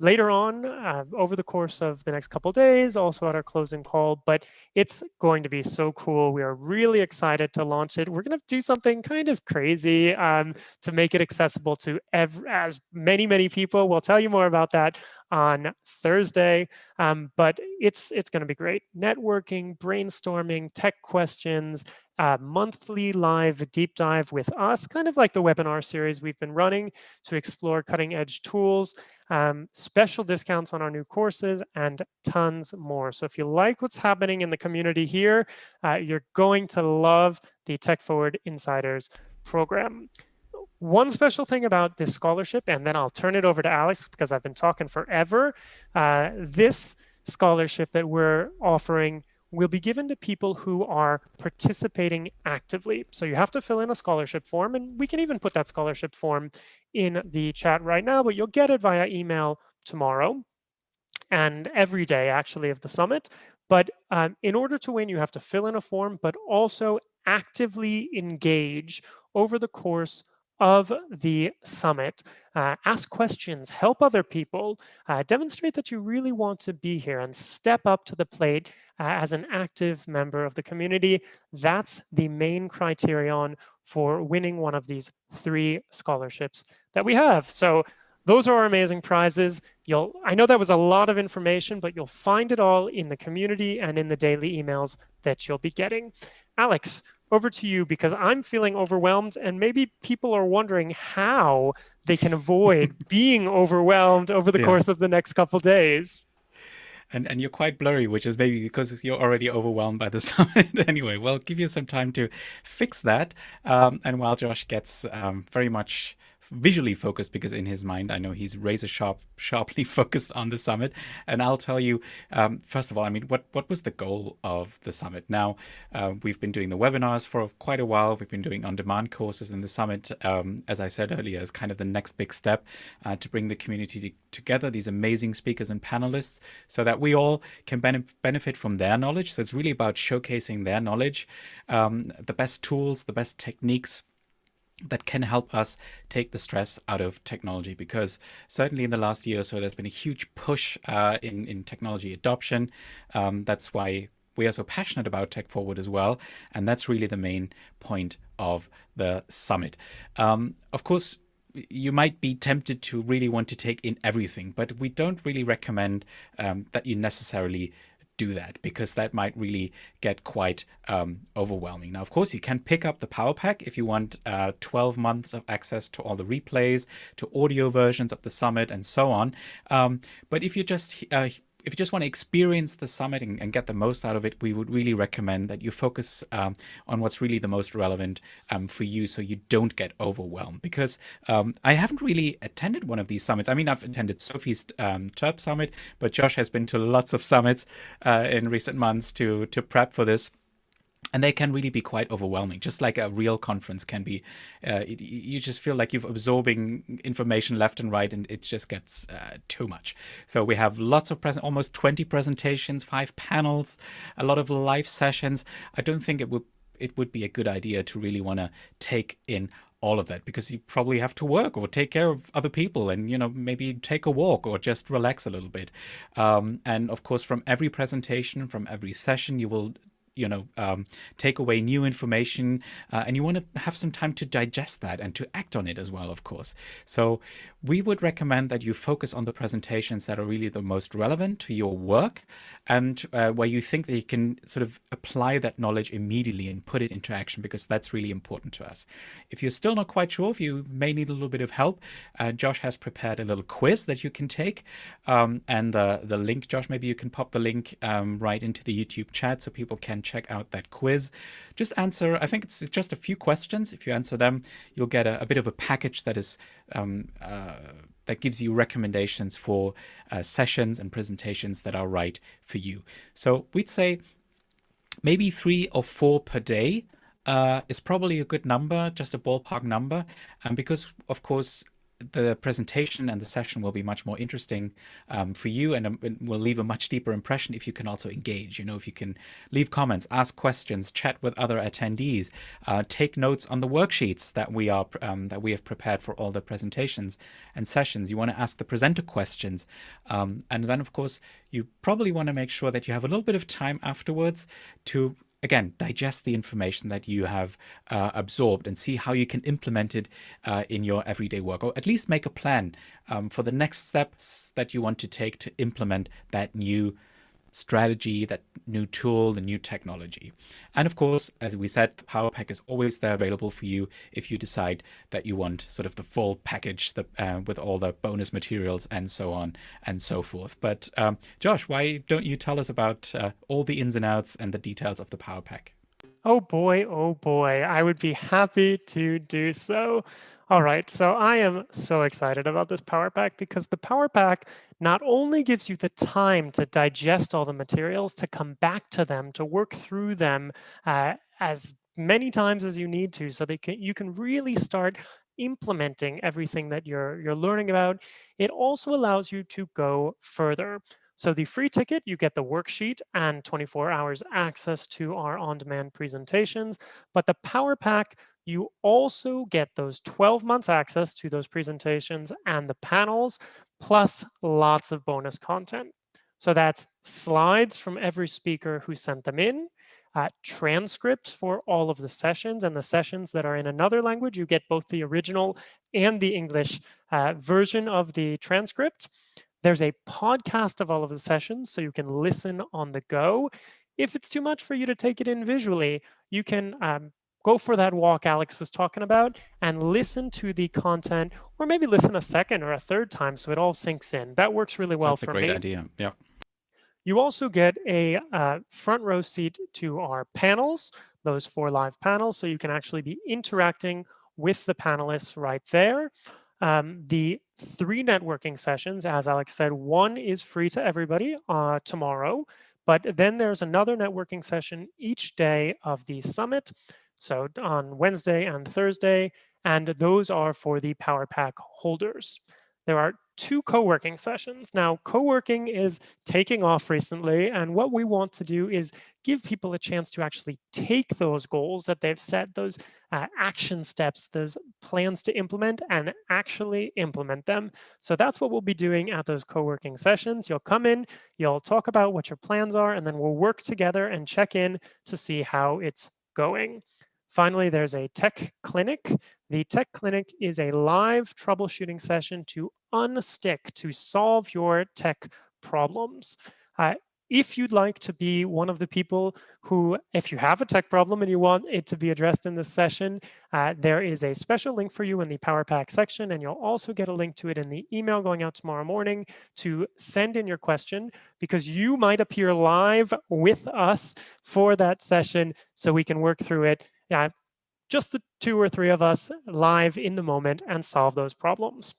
later on over the course of the next couple of days, also at our closing call, but it's going to be so cool. We are really excited to launch it. We're going to do something kind of crazy to make it accessible to as many people. We'll tell you more about that on Thursday, but it's going to be great. Networking, brainstorming, tech questions, monthly live deep dive with us, kind of like the webinar series we've been running to explore cutting edge tools, special discounts on our new courses, and tons more. So if you like what's happening in the community here, you're going to love the Tech Forward Insiders program. One special thing about this scholarship, and then I'll turn it over to Alex because I've been talking forever. This scholarship that we're offering will be given to people who are participating actively. So you have to fill in a scholarship form, and we can even put that scholarship form in the chat right now, but you'll get it via email tomorrow and every day actually of the summit. But in order to win, you have to fill in a form, but also actively engage over the course of the summit. Ask questions, help other people, demonstrate that you really want to be here, and step up to the plate as an active member of the community. That's the main criterion for winning one of these 3 scholarships that we have. So those are our amazing prizes. I know that was a lot of information, but you'll find it all in the community and in the daily emails that you'll be getting. Alex, over to you, because I'm feeling overwhelmed, and maybe people are wondering how they can avoid being overwhelmed over the course of the next couple days. And you're quite blurry, which is maybe because you're already overwhelmed by the summit. Anyway, we'll give you some time to fix that. And while Josh gets very much visually focused, because in his mind, I know he's sharply focused on the summit. And I'll tell you, first of all, I mean, what was the goal of the summit? Now, we've been doing the webinars for quite a while. We've been doing on-demand courses in the summit, as I said earlier, as kind of the next big step to bring the community together, these amazing speakers and panelists, so that we all can benefit from their knowledge. So it's really about showcasing their knowledge, the best tools, the best techniques, that can help us take the stress out of technology, because certainly in the last year or so there's been a huge push in technology adoption. That's why we are so passionate about Tech Forward as well, and that's really the main point of the summit. Of course, you might be tempted to really want to take in everything, but we don't really recommend that you necessarily do that, because that might really get quite overwhelming. Now, of course, you can pick up the Power Pack if you want 12 months of access to all the replays, to audio versions of the summit, and so on. But if you just want to experience the summit and get the most out of it, we would really recommend that you focus on what's really the most relevant for you, so you don't get overwhelmed. Because I haven't really attended one of these summits. I mean, I've attended Sophie's TERP summit, but Josh has been to lots of summits in recent months to prep for this. And they can really be quite overwhelming, just like a real conference can be. You just feel like you're absorbing information left and right, and it just gets too much. So we have lots of almost 20 presentations, 5 panels, a lot of live sessions. I don't think it would be a good idea to really want to take in all of that, because you probably have to work or take care of other people, and maybe take a walk or just relax a little bit. And of course, from every presentation, from every session, you will take away new information, and you want to have some time to digest that and to act on it as well, of course. So we would recommend that you focus on the presentations that are really the most relevant to your work, and where you think that you can sort of apply that knowledge immediately and put it into action, because that's really important to us. If you're still not quite sure, if you may need a little bit of help, Josh has prepared a little quiz that you can take, and the link, Josh, maybe you can pop the link right into the YouTube chat so people can check out that quiz. Just answer, I think it's just a few questions. If you answer them, you'll get a bit of a package that is that gives you recommendations for sessions and presentations that are right for you. So we'd say maybe 3 or 4 per day is probably a good number, just a ballpark number, because of course the presentation and the session will be much more interesting for you, and will leave a much deeper impression if you can also engage. If you can leave comments, ask questions, chat with other attendees, take notes on the worksheets that we have prepared for all the presentations and sessions. You want to ask the presenter questions, and then of course you probably want to make sure that you have a little bit of time afterwards to, again, digest the information that you have absorbed and see how you can implement it in your everyday work, or at least make a plan for the next steps that you want to take to implement that new strategy, that new tool, the new technology. And of course, as we said, the Power Pack is always there available for you if you decide that you want sort of the full package with all the bonus materials and so on and so forth. But Josh, why don't you tell us about all the ins and outs and the details of the Power Pack? Oh boy, I would be happy to do so. All right, so I am so excited about this Power Pack, because the Power Pack not only gives you the time to digest all the materials, to come back to them, to work through them as many times as you need to, so that you can really start implementing everything that you're learning about. It also allows you to go further. So the free ticket, you get the worksheet and 24 hours access to our on-demand presentations. But the Power Pack, you also get those 12 months access to those presentations and the panels, plus lots of bonus content. So that's slides from every speaker who sent them in, transcripts for all of the sessions, and the sessions that are in another language, you get both the original and the English version of the transcript. There's a podcast of all of the sessions, so you can listen on the go. If it's too much for you to take it in visually, you can go for that walk Alex was talking about and listen to the content, or maybe listen a second or a third time so it all sinks in. That works really well for me. That's a great idea. Yeah. You also get a front row seat to our panels, those 4 live panels, so you can actually be interacting with the panelists right there. The 3 networking sessions, as Alex said, 1 is free to everybody tomorrow, but then there's another networking session each day of the summit, so on Wednesday and Thursday, and those are for the Power Pack holders. There are 2 co-working sessions. Now, co-working is taking off recently, and what we want to do is give people a chance to actually take those goals that they've set, those action steps, those plans to implement, and actually implement them. So that's what we'll be doing at those co-working sessions. You'll come in, you'll talk about what your plans are, and then we'll work together and check in to see how it's going. Finally, there's a tech clinic. The tech clinic is a live troubleshooting session to unstick, to solve your tech problems. If you'd like to be one of the people who, if you have a tech problem and you want it to be addressed in this session, there is a special link for you in the Power Pack section, and you'll also get a link to it in the email going out tomorrow morning to send in your question, because you might appear live with us for that session so we can work through it. Just the 2 or 3 of us live in the moment and solve those problems.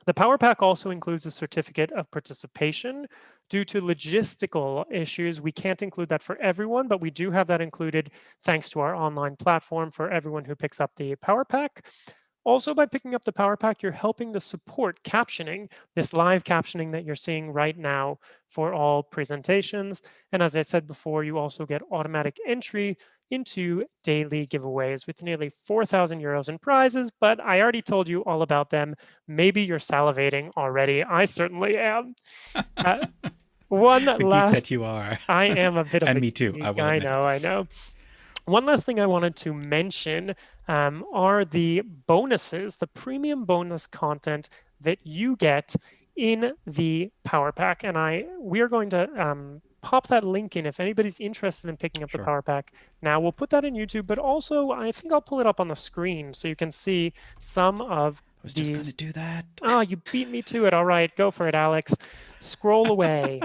The Power Pack also includes a certificate of participation. Due to logistical issues, we can't include that for everyone, but we do have that included thanks to our online platform for everyone who picks up the Power Pack. Also, by picking up the Power Pack, you're helping to support captioning, this live captioning that you're seeing right now for all presentations. And as I said before, you also get automatic entry into daily giveaways with nearly 4,000 euros in prizes, but I already told you all about them. Maybe you're salivating already. I certainly am. One the last, geek that you are. I am a bit of and a me too. geek. I will I admit know, it. I know. One last thing I wanted to mention are the bonuses, the premium bonus content that you get in the Power Pack. And we are going to pop that link in if anybody's interested in picking up the Power Pack. Now, we'll put that in YouTube, but also I think I'll pull it up on the screen so you can see some of I was just going to do that. Oh, you beat me to it. All right, go for it, Alex. Scroll away.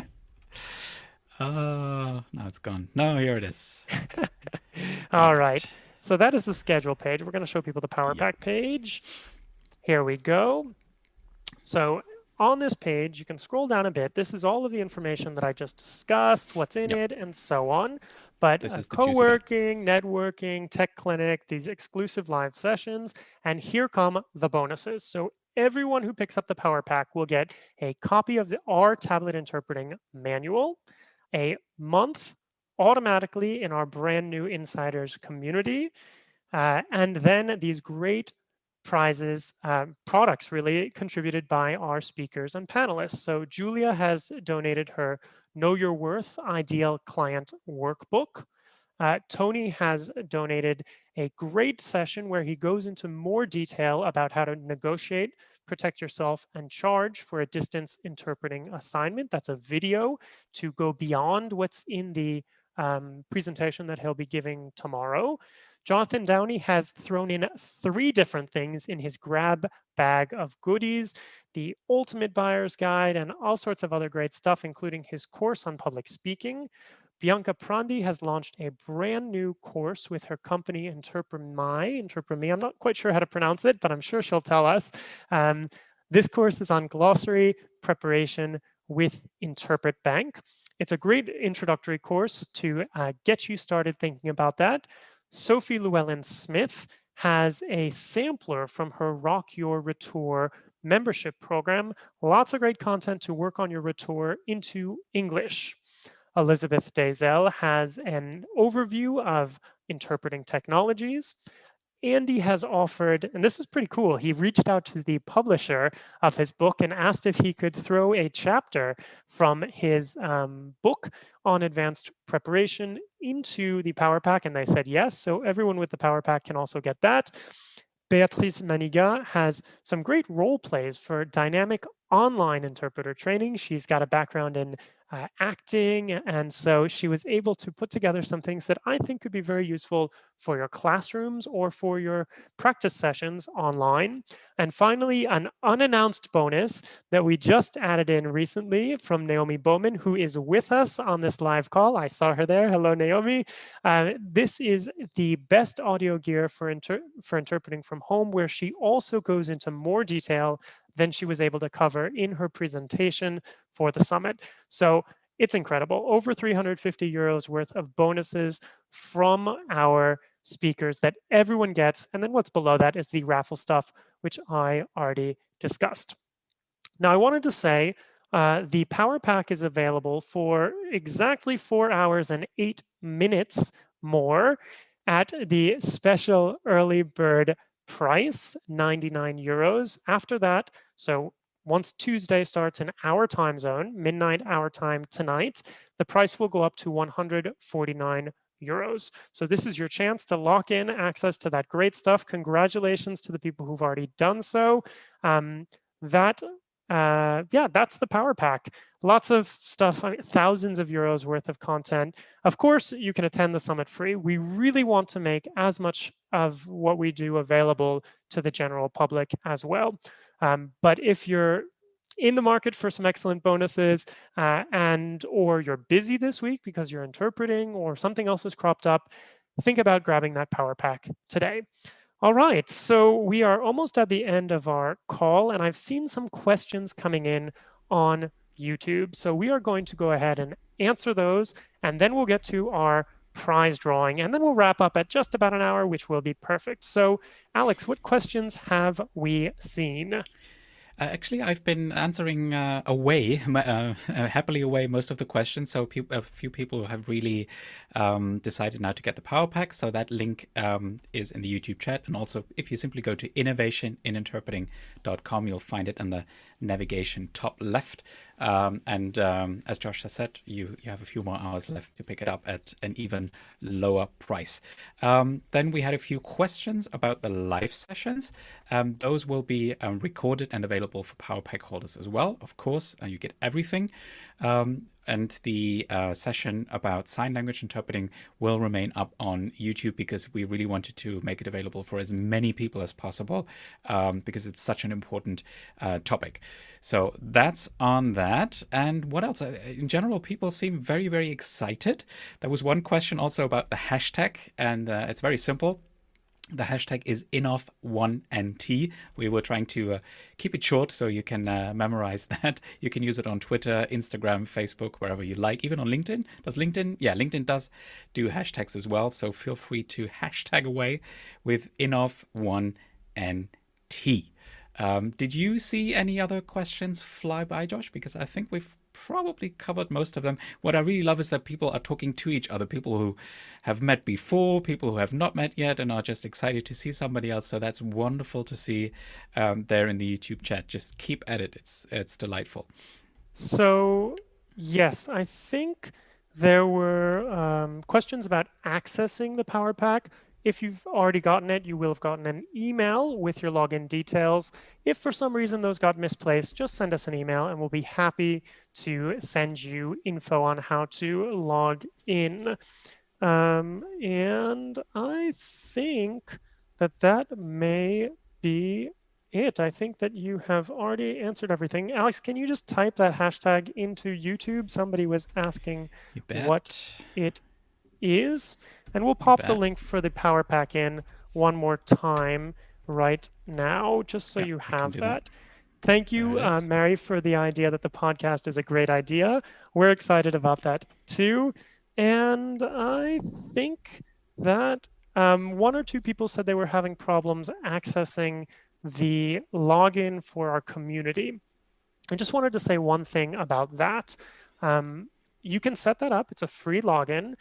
Oh, now it's gone. No, here it is. All right. So that is the schedule page. We're going to show people the Power Pack page. Here we go. So on this page, you can scroll down a bit. This is all of the information that I just discussed, what's in it, and so on. But co-working, networking, tech clinic, these exclusive live sessions, and here come the bonuses. So everyone who picks up the Power Pack will get a copy of our tablet interpreting manual, a month automatically in our brand new insiders community, and then these great prizes, products really contributed by our speakers and panelists. So Julia has donated her Know Your Worth Ideal Client Workbook. Tony has donated a great session where he goes into more detail about how to negotiate, protect yourself, and charge for a distance interpreting assignment. That's a video to go beyond what's in the presentation that he'll be giving tomorrow. Jonathan Downey has thrown in 3 different things in his grab bag of goodies, the Ultimate Buyer's Guide, and all sorts of other great stuff, including his course on public speaking. Bianca Prandi has launched a brand new course with her company Interpremi. I'm not quite sure how to pronounce it, but I'm sure she'll tell us. This course is on glossary preparation with Interpret Bank. It's a great introductory course to get you started thinking about that. Sophie Llewellyn-Smith has a sampler from her Rock Your Retour membership program. Lots of great content to work on your retour into English. Elizabeth Dazel has an overview of interpreting technologies. Andy has offered, and this is pretty cool, he reached out to the publisher of his book and asked if he could throw a chapter from his book on advanced preparation into the Power Pack, and they said yes. So everyone with the Power Pack can also get that. Beatrice Maniga has some great role plays for dynamic online interpreter training. She's got a background in acting, and so she was able to put together some things that I think could be very useful for your classrooms or for your practice sessions online. And finally, an unannounced bonus that we just added in recently from Naomi Bowman, who is with us on this live call. I saw her there. Hello, Naomi. This is the best audio gear for interpreting from home, where she also goes into more detail than she was able to cover in her presentation for the summit. So it's incredible. Over 350 euros worth of bonuses from our speakers that everyone gets. And then what's below that is the raffle stuff, which I already discussed. Now, I wanted to say the Power Pack is available for exactly 4 hours and 8 minutes more at the special early bird price, 99 euros. After that, so once Tuesday starts in our time zone, midnight our time tonight, the price will go up to 149 euros. So this is your chance to lock in access to that great stuff. Congratulations to the people who've already done so. That's the Power Pack. Lots of stuff, thousands of euros worth of content. Of course, you can attend the summit free. We really want to make as much of what we do available to the general public as well. But if you're in the market for some excellent bonuses or you're busy this week because you're interpreting or something else has cropped up, think about grabbing that Power Pack today. All right, so we are almost at the end of our call, and I've seen some questions coming in on YouTube. So we are going to go ahead and answer those, and then we'll get to our prize drawing, and then we'll wrap up at just about an hour, which will be perfect. So Alex, what questions have we seen? Actually, I've been answering happily away most of the questions. So a few people have really decided now to get the Power Pack. So that link is in the YouTube chat. And also, if you simply go to innovationinterpreting.com, you'll find it in the navigation top left. As Josh has said, you have a few more hours left to pick it up at an even lower price. Then we had a few questions about the live sessions. Those will be recorded and available for Power Pack holders as well. Of course, you get everything. And the session about sign language interpreting will remain up on YouTube because we really wanted to make it available for as many people as possible because it's such an important topic. So that's on that. And what else? In general, people seem very, very excited. There was one question also about the hashtag, and it's very simple. The hashtag is Inov1NT. We were trying to keep it short so you can memorize that. You can use it on Twitter, Instagram, Facebook, wherever you like, even on LinkedIn. Does LinkedIn? Yeah, LinkedIn does do hashtags as well. So feel free to hashtag away with Inov1NT. Did you see any other questions fly by, Josh? Because I think we've probably covered most of them. What I really love is that people are talking to each other, people who have met before, people who have not met yet, and are just excited to see somebody else. So that's wonderful to see there in the YouTube chat. Just keep at it. It's delightful. So yes, I think there were questions about accessing the Power Pack. If you've already gotten it, you will have gotten an email with your login details. If for some reason those got misplaced, just send us an email and we'll be happy to send you info on how to log in. And I think that may be it. I think that you have already answered everything. Alex, can you just type that hashtag into YouTube? Somebody was asking what it is. And we'll pop the link for the Power Pack in one more time right now, just so you have that. Thank you, Mary, for the idea that the podcast is a great idea. We're excited about that too. And I think that one or two people said they were having problems accessing the login for our community. I just wanted to say one thing about that. You can set that up. It's a free login.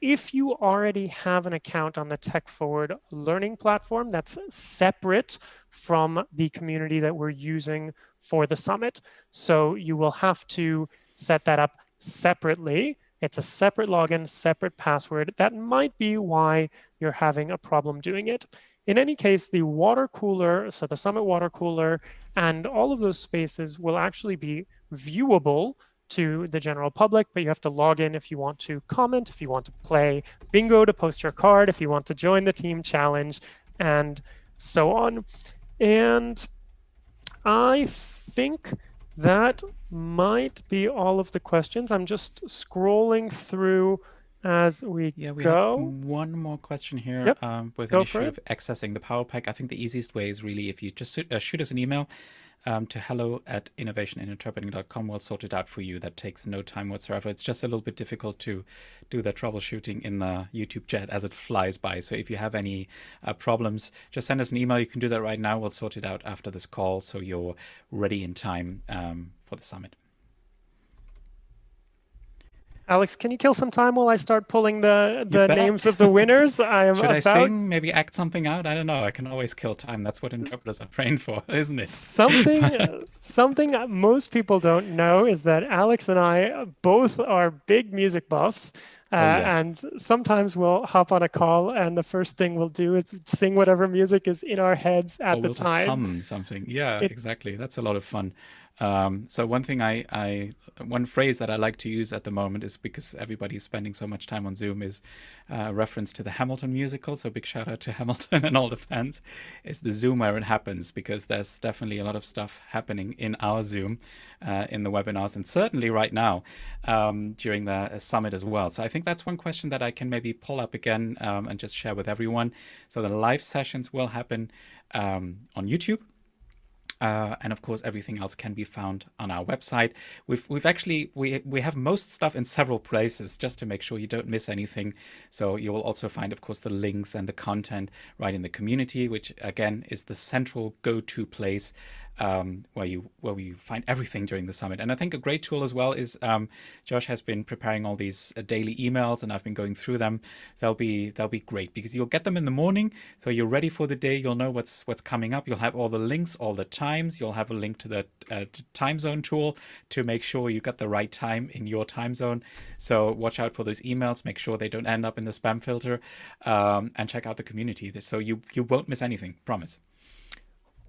If you already have an account on the Tech Forward learning platform that's separate from the community that we're using for the summit. So you will have to set that up separately. It's a separate login, separate password. That might be why you're having a problem doing it. In any case, the water cooler, so the Summit water cooler, and all of those spaces will actually be viewable to the general public, but you have to log in if you want to comment, if you want to play bingo to post your card, if you want to join the team challenge, and so on. And I think that might be all of the questions. I'm just scrolling through as we go. Have one more question here with an issue of accessing the Power Pack. I think the easiest way is really if you just shoot us an email to hello@innovationinterpreting.com. We'll sort it out for you. That takes no time whatsoever. It's just a little bit difficult to do the troubleshooting in the YouTube chat as it flies by. So if you have any problems, just send us an email. You can do that right now. We'll sort it out after this call so you're ready in time for the summit. Alex, can you kill some time while I start pulling the names of the winners? I am Should I sing? Maybe act something out? I don't know. I can always kill time. That's what interpreters are trained for, isn't it? Something most people don't know is that Alex and I both are big music buffs. And sometimes we'll hop on a call and the first thing we'll do is sing whatever music is in our heads at the time. Just hum something. Yeah, exactly. That's a lot of fun. So one thing one phrase that I like to use at the moment is, because everybody's spending so much time on Zoom, is a reference to the Hamilton musical. So big shout out to Hamilton and all the fans. It's the Zoom where it happens, because there's definitely a lot of stuff happening in our Zoom, in the webinars, and certainly right now during the summit as well. So I think that's one question that I can maybe pull up again and just share with everyone. So the live sessions will happen on YouTube. And of course, everything else can be found on our website. We have most stuff in several places just to make sure you don't miss anything. So you will also find, of course, the links and the content right in the community, which again is the central go-to place where you find everything during the summit. And I think a great tool as well is Josh has been preparing all these daily emails, and I've been going through them. They'll be great because you'll get them in the morning, so you're ready for the day. You'll know what's coming up. You'll have all the links, all the times. You'll have a link to the time zone tool to make sure you got the right time in your time zone. So watch out for those emails. Make sure they don't end up in the spam filter, and check out the community so you won't miss anything. Promise.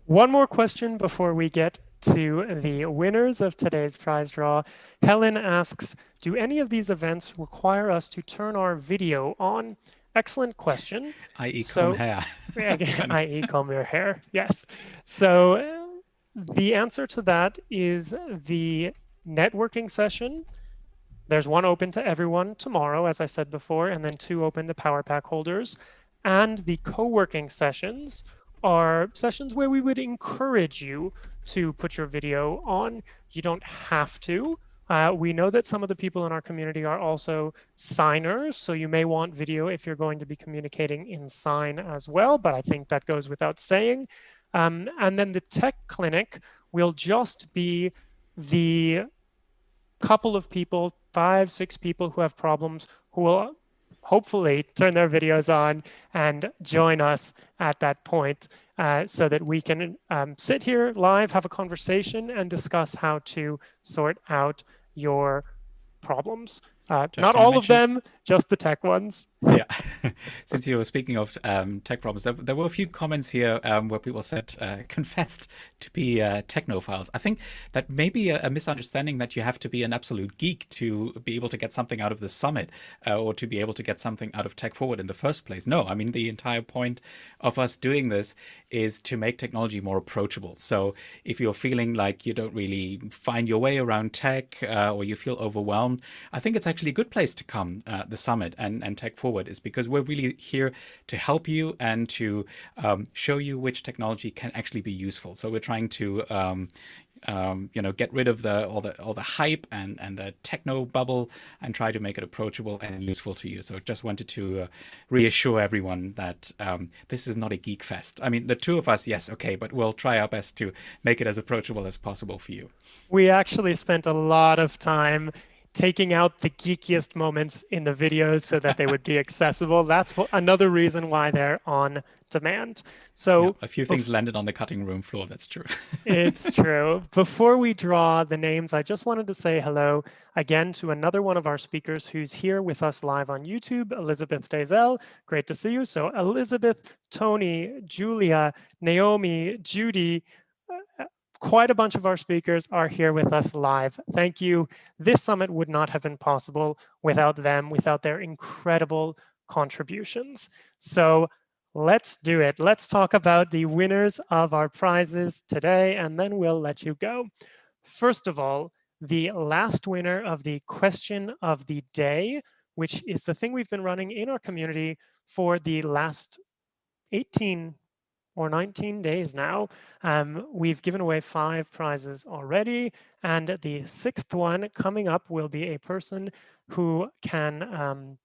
One more question before we get to the winners of today's prize draw. Helen asks, do any of these events require us to turn our video on? Excellent question. I.e. comb hair. I.e. comb your hair, yes. So the answer to that is the networking session. There's one open to everyone tomorrow, as I said before, and then 2 open to PowerPack holders. And the co-working sessions are sessions where we would encourage you to put your video on. You don't have to. We know that some of the people in our community are also signers, so you may want video if you're going to be communicating in sign as well, but I think that goes without saying. And then the tech clinic will just be the couple of people, 5, 6 people who have problems, who will hopefully turn their videos on and join us at that point so that we can sit here live, have a conversation, and discuss how to sort out your problems. Not all of them, just the tech ones. Yeah. Since you were speaking of tech problems, there were a few comments here where people said, confessed to be technophiles. I think that may be a misunderstanding that you have to be an absolute geek to be able to get something out of the summit or to be able to get something out of Tech Forward in the first place. No, I mean, the entire point of us doing this is to make technology more approachable. So if you're feeling like you don't really find your way around tech or you feel overwhelmed, I think it's actually a good place to come, the summit and Tech Forward, is because we're really here to help you and to show you which technology can actually be useful. So we're trying to get rid of all the hype and the techno bubble and try to make it approachable and useful to you. So just wanted to reassure everyone that this is not a geek fest. I mean, the 2 of us, yes, okay, but we'll try our best to make it as approachable as possible for you. We actually spent a lot of time taking out the geekiest moments in the videos so that they would be accessible. That's another reason why they're on demand. So yeah, a few things landed on the cutting room floor. That's true. It's true. Before we draw the names, I just wanted to say hello again to another one of our speakers who's here with us live on YouTube, Elizabeth Dazel. Great to see you. So Elizabeth, Tony, Julia, Naomi, Judy, quite a bunch of our speakers are here with us live. Thank you. This summit would not have been possible without them, without their incredible contributions. So let's do it. Let's talk about the winners of our prizes today, and then we'll let you go. First of all, the last winner of the question of the day, which is the thing we've been running in our community for the last 18 or 19 days now. We've given away 5 prizes already, and the 6th one coming up will be a person who can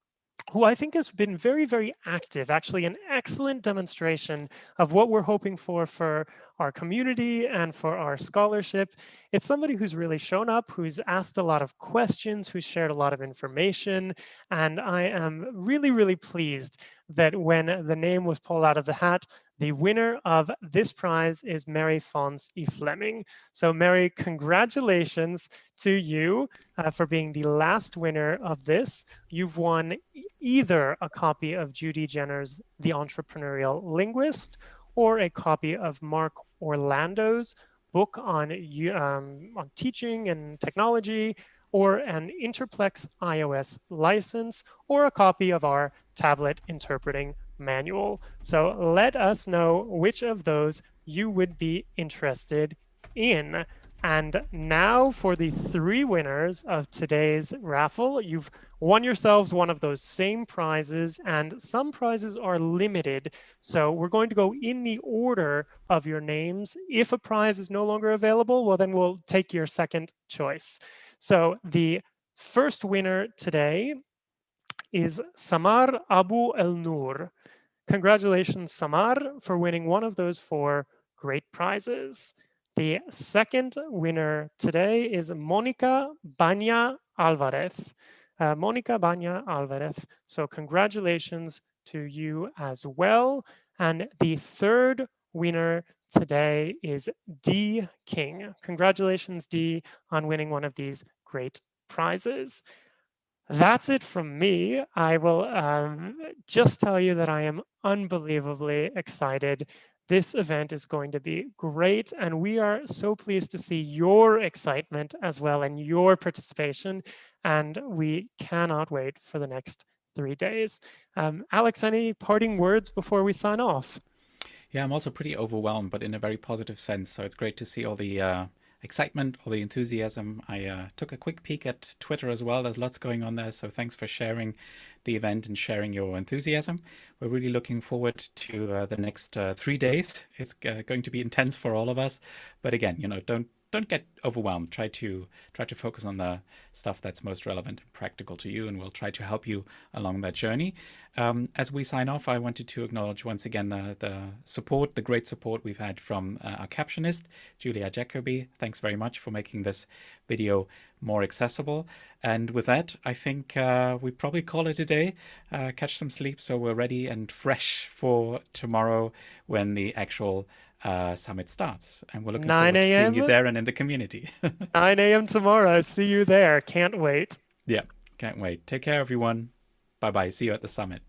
who I think has been very, very active, actually an excellent demonstration of what we're hoping for our community and for our scholarship. It's somebody who's really shown up, who's asked a lot of questions, who's shared a lot of information, and I am really, really pleased that when the name was pulled out of the hat, the winner of this prize is Mary Fons E. Fleming. So Mary, congratulations to you for being the last winner of this. You've won either a copy of Judy Jenner's The Entrepreneurial Linguist or a copy of Mark Orlando's book on teaching and technology, or an Interplex iOS license, or a copy of our tablet interpreting manual. So let us know which of those you would be interested in. And now for the 3 winners of today's raffle. You've won yourselves one of those same prizes, and some prizes are limited. So we're going to go in the order of your names. If a prize is no longer available, well, then we'll take your second choice. So the first winner today is Samar Abu El Nur. Congratulations, Samar, for winning one of those 4 great prizes. The second winner today is Monica Banya Alvarez. Monica Banya Alvarez. So congratulations to you as well. And the third winner today is Dee King. Congratulations, Dee, on winning one of these great prizes. That's it from me. I will just tell you that I am unbelievably excited. This event is going to be great, and we are so pleased to see your excitement as well and your participation, and we cannot wait for the next 3 days. Alex, any parting words before we sign off? Yeah, I'm also pretty overwhelmed, but in a very positive sense. So it's great to see all the excitement, all the enthusiasm. I took a quick peek at Twitter as well. There's lots going on there. So thanks for sharing the event and sharing your enthusiasm. We're really looking forward to the next 3 days. It's going to be intense for all of us. But again, don't get overwhelmed. Try to focus on the stuff that's most relevant and practical to you, and we'll try to help you along that journey. As we sign off, I wanted to acknowledge once again the great support we've had from our captionist, Julia Jacobi. Thanks very much for making this video more accessible. And with that, I think we probably call it a day. Catch some sleep so we're ready and fresh for tomorrow when the actual summit starts. And we're looking 9 forward to seeing you a.m. there and in the community. 9 a.m. tomorrow. See you there. Can't wait. Yeah, can't wait. Take care, everyone. Bye-bye. See you at the summit.